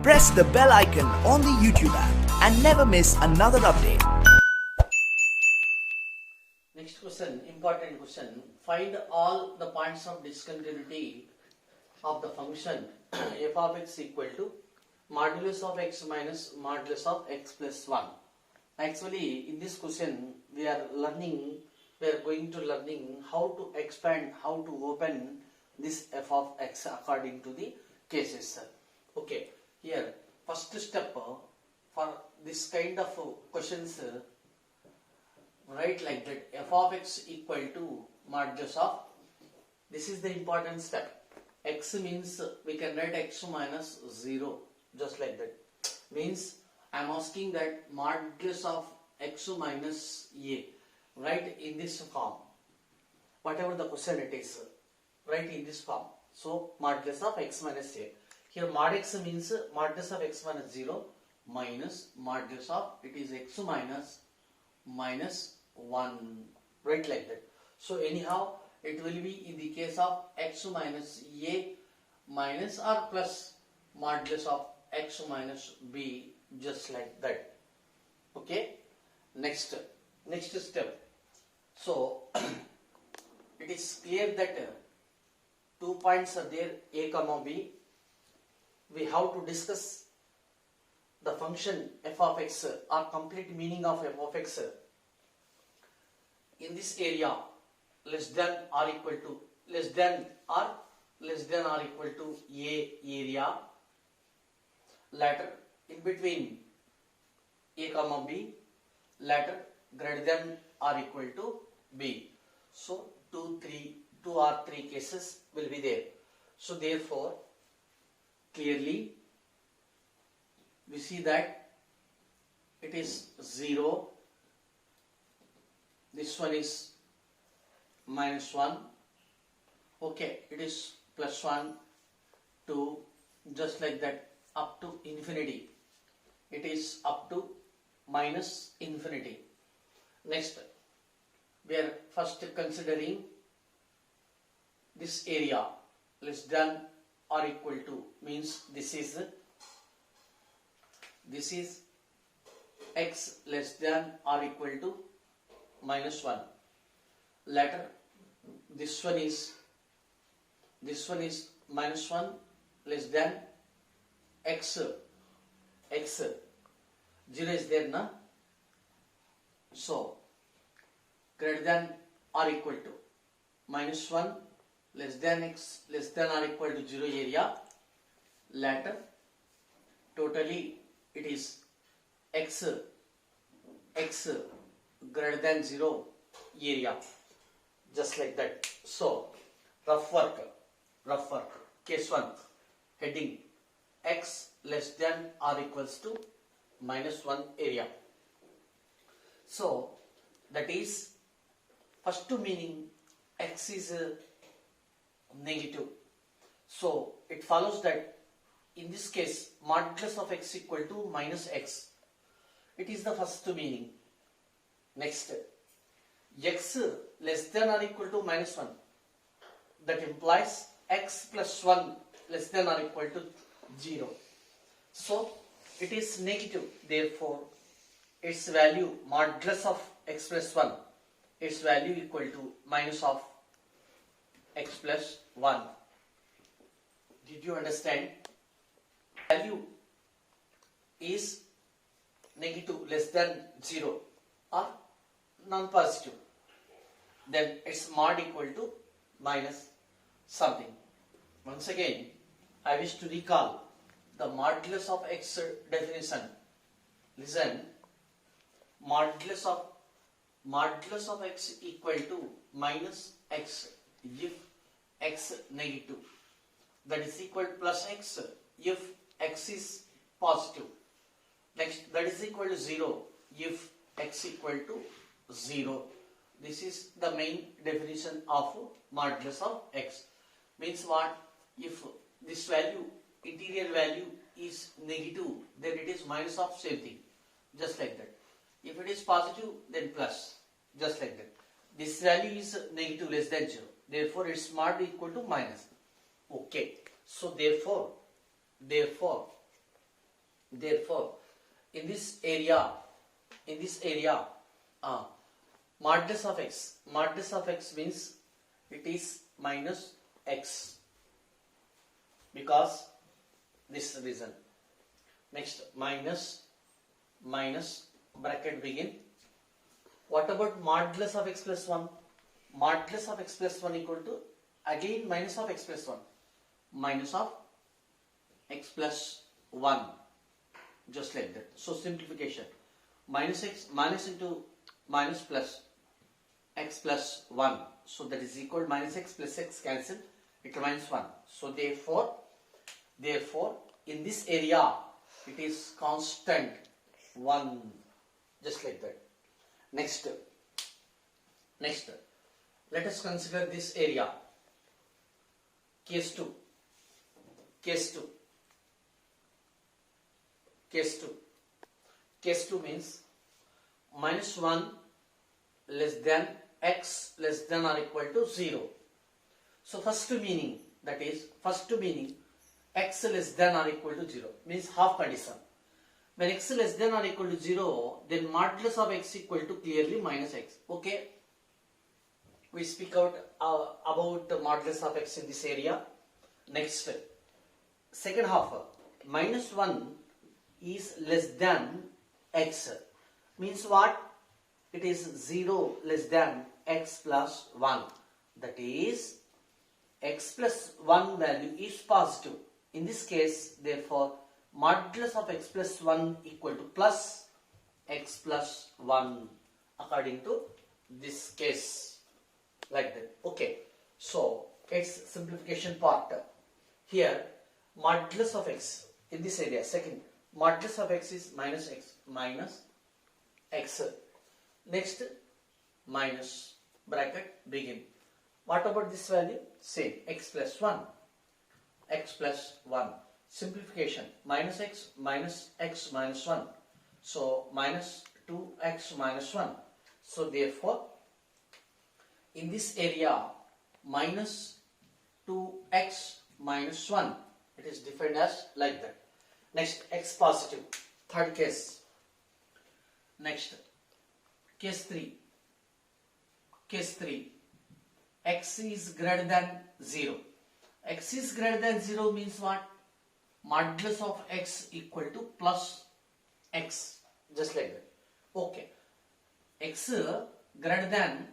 Press the bell icon on the YouTube app and never miss another update. Next question, important question. Find all the points of discontinuity of the function f of x equal to modulus of x minus modulus of x plus 1. Actually, in this question, we are going to learning how to expand, how to open this f of x according to the cases. Okay, here first step for this kind of questions, write like that f of x equal to modulus of, this is the important step. X means we can write x minus 0, just like that. Means I am asking that modulus of x minus a, write in this form. Whatever the question it is, write in this form. So modulus of x minus a. Here mod x means modulus of x minus 0 minus modulus of, it is x minus 1, right, like that. So anyhow it will be in the case of x minus a minus or plus modulus of x minus b, just like that. Okay, next step. So it is clear that 2 points are there, a comma b. We have to discuss the function f of x or complete meaning of f of x in this area less than or equal to a area, latter in between a comma b, latter greater than or equal to b. So two or three cases will be there. So therefore clearly we see that it is 0, this one is minus 1, okay, it is plus 1, 2, just like that up to infinity. It is up to minus infinity. Next, we are first considering this area less than or equal to, means this is x less than or equal to minus 1. Later this one is minus 1 less than x 0 is there, na? So greater than or equal to minus 1 less than x less than or equal to 0 area, later totally it is x greater than 0 area, just like that. So rough work, case 1, heading x less than or equals to minus 1 area. So that is first meaning x is negative. So it follows that in this case modulus of x equal to minus x, it is the first meaning. Next, x less than or equal to minus 1, that implies x plus 1 less than or equal to 0. So it is negative, therefore its value modulus of x plus 1, its value equal to minus of x plus 1. Did you understand? Value is negative, less than 0 or non-positive, then its mod equal to minus something. Once again, I wish to recall the modulus of x definition. Listen, modulus of x equal to minus x if x negative, that is equal to plus x if x is positive. Next, that is equal to 0 if x equal to 0. This is the main definition of modulus of x. Means what? If this value, interior value is negative, then it is minus of same thing, just like that. If it is positive, then plus, just like that. This value is negative, less than 0, therefore its mod equal to minus. Okay, so therefore Therefore, in this area, modulus of x means it is minus x, because this reason. Next, minus bracket begin. What about modulus of x plus 1? Modulus of x plus 1 equal to again minus of x plus 1. Minus of x plus 1. Just like that. So simplification. Minus x, minus into minus plus x plus 1. So that is equal to minus x plus x cancel. It remains 1. So therefore in this area it is constant 1. Just like that. Next, let us consider this area. Case 2 means minus 1 less than x less than or equal to 0. So first meaning x less than or equal to 0 means half condition. When x less than or equal to 0, then modulus of x equal to clearly minus x. Okay, we speak out about the modulus of x in this area. Next, second half, minus 1 is less than x. Means what? It is 0 less than x plus 1. That is, x plus 1 value is positive. In this case, therefore, modulus of x plus 1 equal to plus x plus 1 according to this case. Like that. Okay. So, it's simplification part. Here, modulus of x in this area. Second, modulus of x is minus x. Next, minus bracket begin. What about this value? Same, x plus 1. Simplification, minus x minus 1. So, minus 2x minus 1. So, therefore, in this area, minus 2x minus 1. It is defined as like that. Next, x positive. Third case. Next, case 3. X is greater than 0. X is greater than 0 means what? Modulus of x equal to plus x. Just like that. Okay. X greater than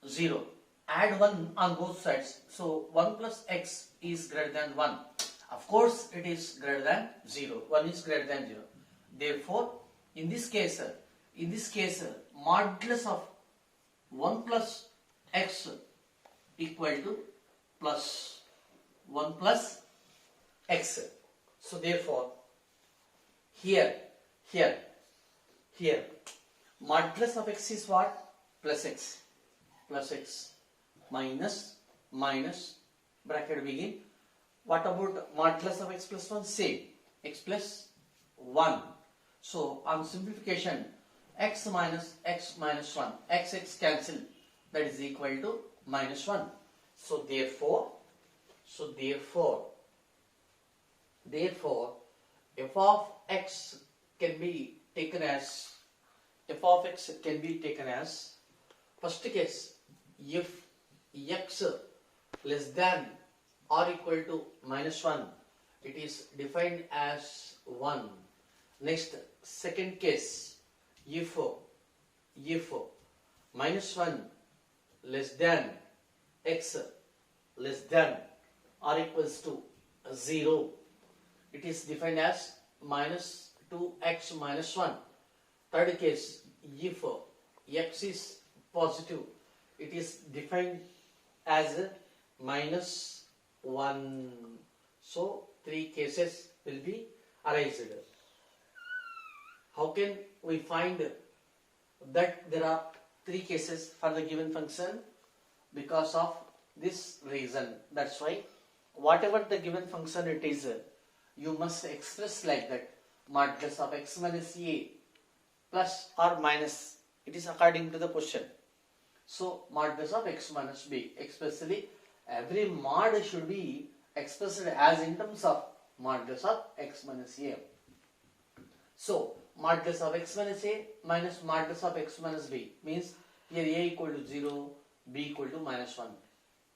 0. Add 1 on both sides. So 1 plus x is greater than 1. Of course, it is greater than 0. 1 is greater than 0. Therefore, in this case, modulus of 1 plus x equal to plus 1 plus x. So therefore, here, modulus of x is what? Plus x. Minus bracket begin. What about modulus of x plus 1? Same, x plus 1. So on simplification, x minus 1, x cancel, that is equal to minus 1. So therefore, f of x can be taken as first case, if x less than or equal to minus 1, it is defined as 1. Next, second case, if minus 1 less than x less than or equals to 0, it is defined as minus 2x minus 1. Third case, if x is positive, it is defined as minus 1. So, 3 cases will be arised. How can we find that there are 3 cases for the given function? Because of this reason. That's why whatever the given function it is, you must express like that. Modulus of x minus a plus or minus, it is according to the question. So modulus of x minus b, especially every mod should be expressed as in terms of modulus of x minus a. So modulus of x minus a minus modulus of x minus b means here a equal to 0, b equal to minus 1,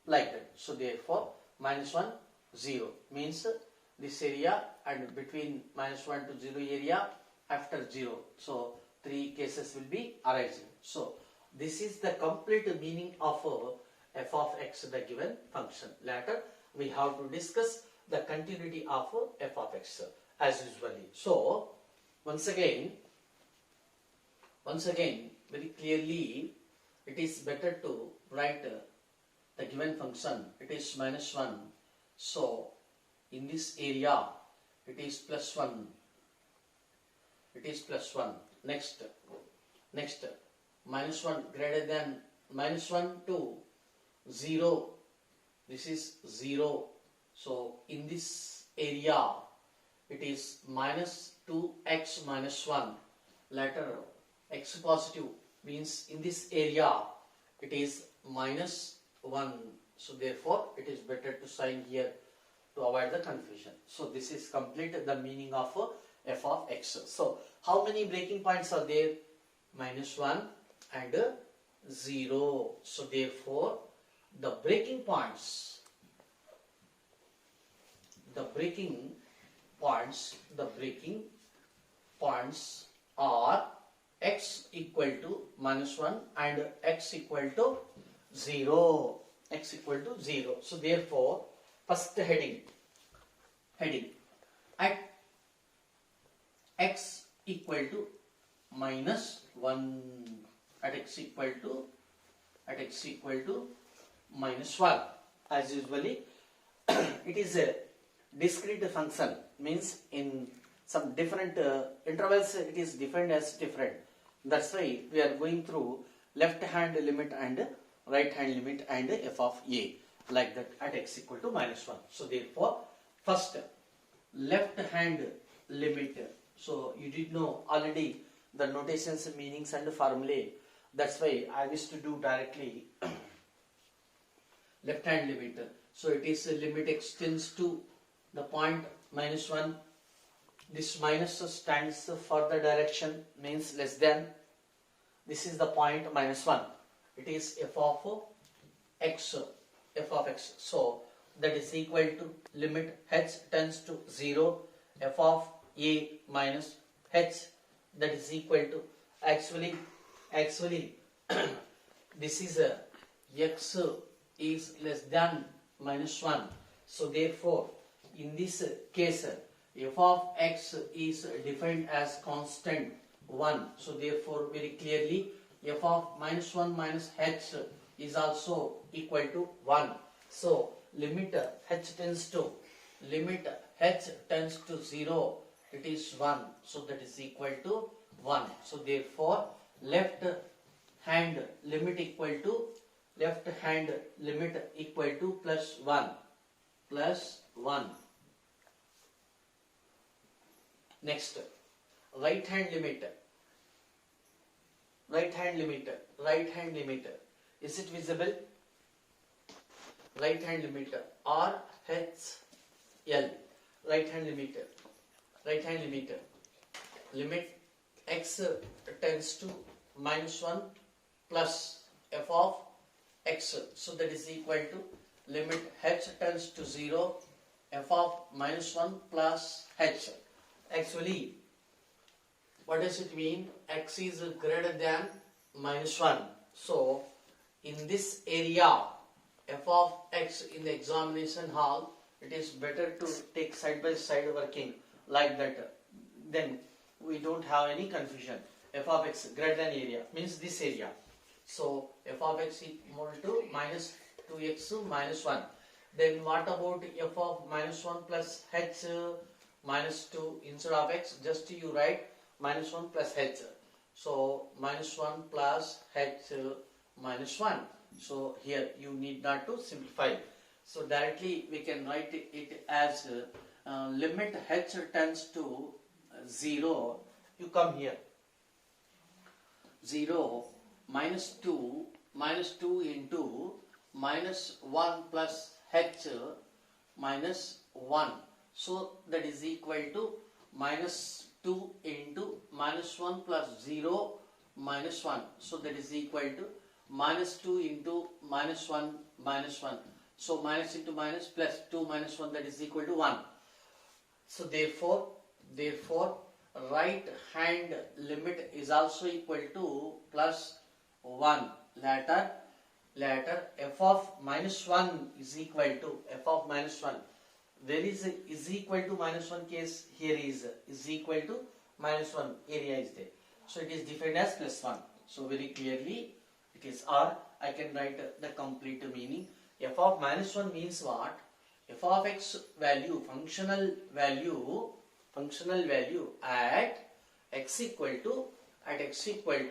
like that. So therefore minus 1, 0 means this area, and between minus 1 to 0 area after 0. So 3 cases will be arising. So this is the complete meaning of f of x, the given function. Later we have to discuss the continuity of f of x as usually. So once again very clearly it is better to write the given function. It is minus 1. So in this area it is plus 1. It is plus 1. Next minus 1 greater than minus 1 to 0. This is 0. So in this area it is minus 2x minus 1. Later x positive means in this area it is minus 1. So therefore it is better to sign here to avoid the confusion. So this is complete the meaning of f of x. So how many breaking points are there? Minus 1 and 0. So therefore the breaking points are x equal to minus 1 and x equal to 0. X equal to 0. So therefore first heading at x equal to minus 1, at x equal to minus 1, as usually it is a discrete function, means in some different intervals it is defined as different. That's why we are going through left hand limit and right hand limit and f of a, like that, at x equal to minus 1. So therefore first left hand limit. So you did know already the notations, meanings and formulae. That's why I wish to do directly left hand limit. So it is a limit extends to the point minus 1. This minus stands for the direction, means less than. This is the point minus 1. It is f of x. So that is equal to limit h tends to 0 f of a minus h, that is equal to actually this is a x is less than minus 1. So therefore in this case f of x is defined as constant 1. So therefore very clearly f of minus 1 minus h is also equal to 1. So limit h tends to 0, it is 1. So that is equal to 1. So therefore left hand limit equal to plus 1. Next right hand limit. Is it visible? Right hand limit R H L. Right hand limit. Limit x tends to minus 1 plus f of x. So that is equal to limit h tends to 0 f of minus 1 plus h. Actually, what does it mean? X is greater than minus 1. So in this area f of x in the examination hall, it is better to take side by side working like that. Then we don't have any confusion. F of x greater than area means this area. So f of x equal to minus 2x minus 1. Then what about f of minus 1 plus h minus 2? Instead of x, just you write minus 1 plus h. So minus 1 plus h minus 1. So here you need not to simplify. So directly we can write it as limit h tends to 0. You come here. 0 minus 2 into minus 1 plus h minus 1. So that is equal to minus 2 into minus 1 plus 0 minus 1. So that is equal to minus 2 into minus 1 minus 1. So minus into minus plus 2 minus 1, that is equal to 1. So therefore right hand limit is also equal to plus 1. Later f of minus 1 is equal to f of minus 1. Where is equal to minus 1 case? Here is equal to minus 1 area is there. So it is defined as plus 1. So very clearly it is R. I can write the complete meaning. F of minus 1 means what? F of x value, functional value at x equal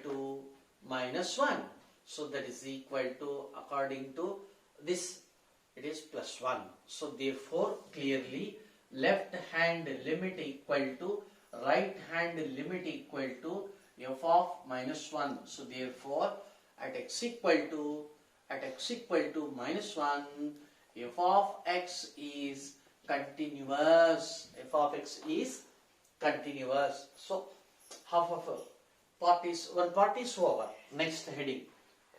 to minus 1. So that is equal to, according to this, it is plus 1. So therefore clearly left hand limit equal to right hand limit equal to f of minus 1. So therefore at x equal to minus 1, f of x is continuous. F of x is continuous. So half of one part is over. Next heading,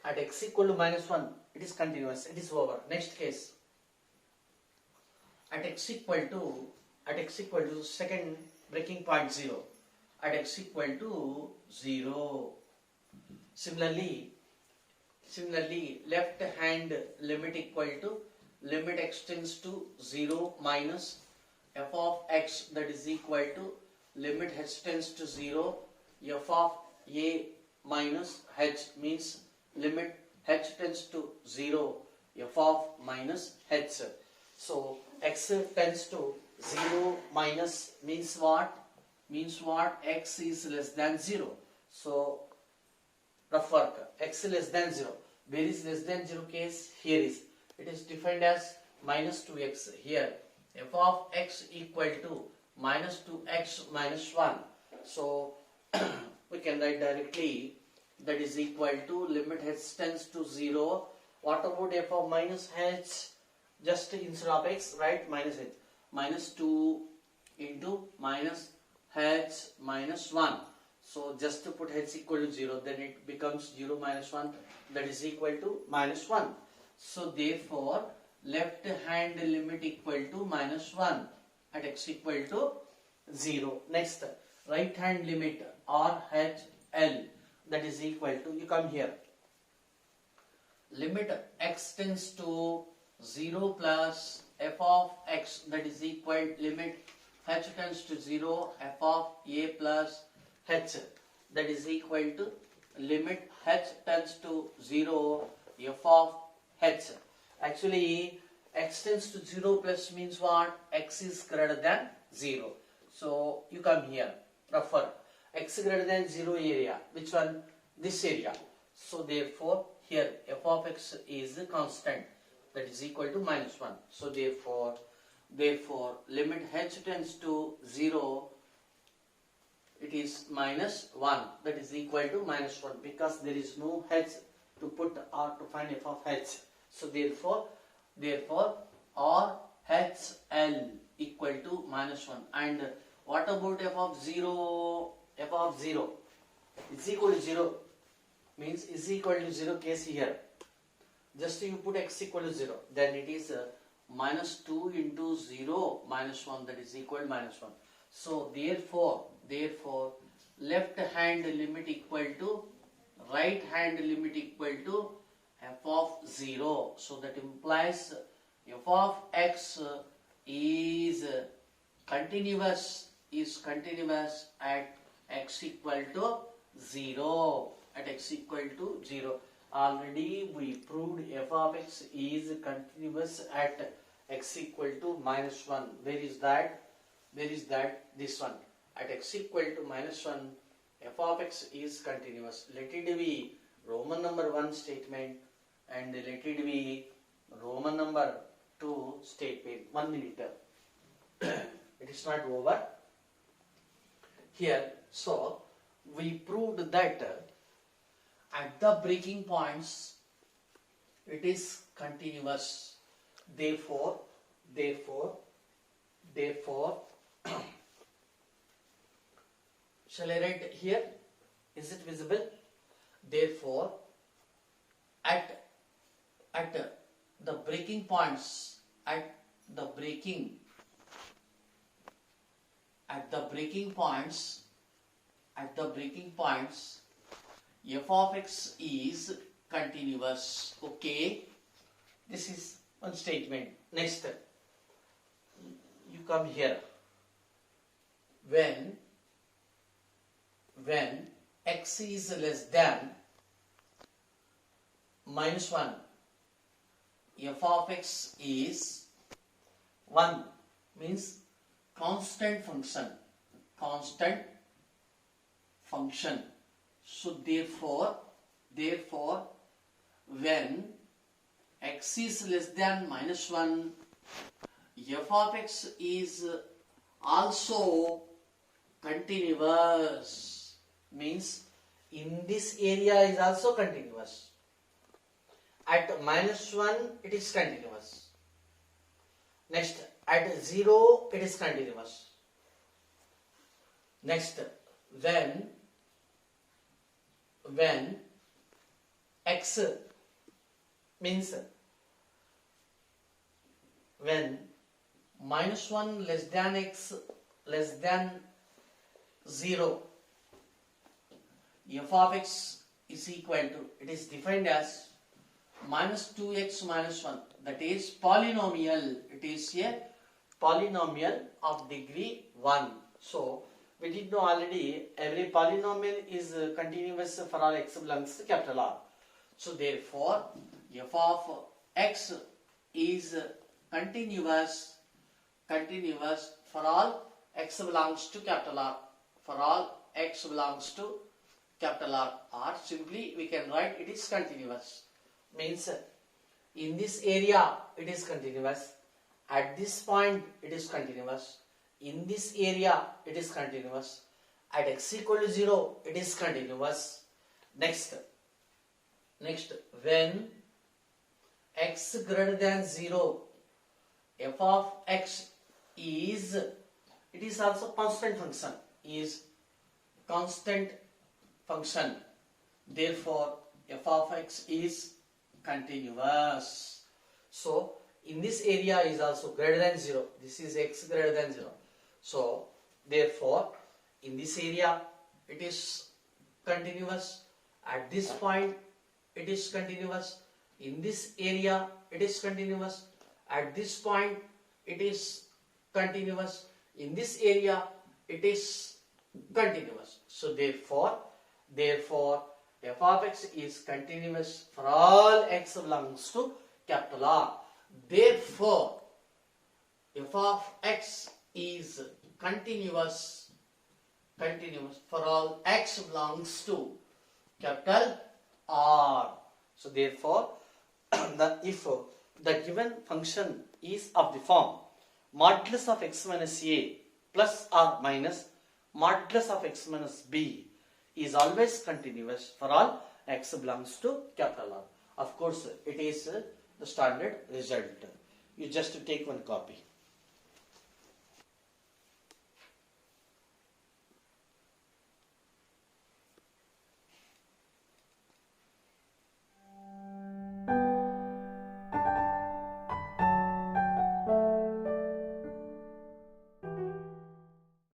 at x equal to minus 1, it is continuous. It is over. Next case, at x equal to second breaking point 0. At x equal to 0. Similarly, left hand limit equal to limit extends to 0 minus f of x, that is equal to limit h tends to 0 f of a minus h, means limit h tends to 0 f of minus h. So x tends to 0 minus means what? X is less than 0. So rough work, x less than 0. Where is less than 0 case? Here is. It is defined as minus 2x. Here f of x equal to minus 2x minus 1. So we can write directly, that is equal to limit h tends to 0. What about f of minus h? Just instead of x, write minus h. Minus 2 into minus h minus 1. So just to put h equal to 0, then it becomes 0 minus 1, that is equal to minus 1. So therefore left hand limit equal to minus 1 at x equal to 0. Next, right hand limit RHL, that is equal to, you come here, limit x tends to 0 plus f of x, that is equal limit h tends to 0 f of a plus h, that is equal to limit h tends to 0 f of h. Actually x tends to 0 plus means what? X is greater than 0. So you come here, refer x greater than 0 area. Which one? This area. So therefore here f of x is a constant, that is equal to minus 1. So therefore limit h tends to 0, it is minus 1, that is equal to minus 1, because there is no h to put or to find f of h. So therefore RHL equal to minus 1. And what about f of 0? F of 0 is equal to 0, means is equal to 0 case here. Just you put x equal to 0, then it is minus 2 into 0 minus 1, that is equal to minus 1. So therefore left hand limit equal to right hand limit equal to f of 0. So that implies f of x is continuous at x equal to 0. At x equal to 0. Already we proved f of x is continuous at x equal to minus 1. Where is that? This one. At x equal to minus 1, f of x is continuous. Let it be Roman number 1 statement and let it be Roman number 2 statement. 1 minute. It is not over here. So we proved that at the breaking points it is continuous. Therefore Shall I write here? Is it visible? Therefore, at the breaking points, at the breaking points, f of x is continuous. Okay, this is one statement. Next, you come here. When x is less than minus 1, f of x is 1, means constant function. So therefore when x is less than minus 1, f of x is also continuous, means in this area is also continuous. At minus 1 it is continuous. Next, at 0 it is continuous. Next, when x means when minus 1 less than x less than 0, f of x is equal to, it is defined as minus 2x minus 1, that is polynomial. It is a polynomial of degree 1. So we did know already every polynomial is continuous for all x belongs to capital R. So therefore f of x is continuous for all x belongs to capital R. For all x belongs to capital R, or simply we can write it is continuous. Means in this area it is continuous, at this point it is continuous, in this area it is continuous, at x equal to 0 it is continuous. Next, when x greater than 0, f of x is, it is also constant function, therefore f of x is continuous. So in this area is also greater than 0, this is x greater than 0, so therefore in this area it is continuous, at this point it is continuous, in this area it is continuous, at this point it is continuous, in this area it is continuous. So therefore f of x is continuous for all x belongs to capital R. Therefore f of x is continuous for all x belongs to capital R. So therefore if the given function is of the form modulus of x minus a plus or minus modulus of x minus b is always continuous for all x belongs to capital R. Of course, it is the standard result. You just take one copy.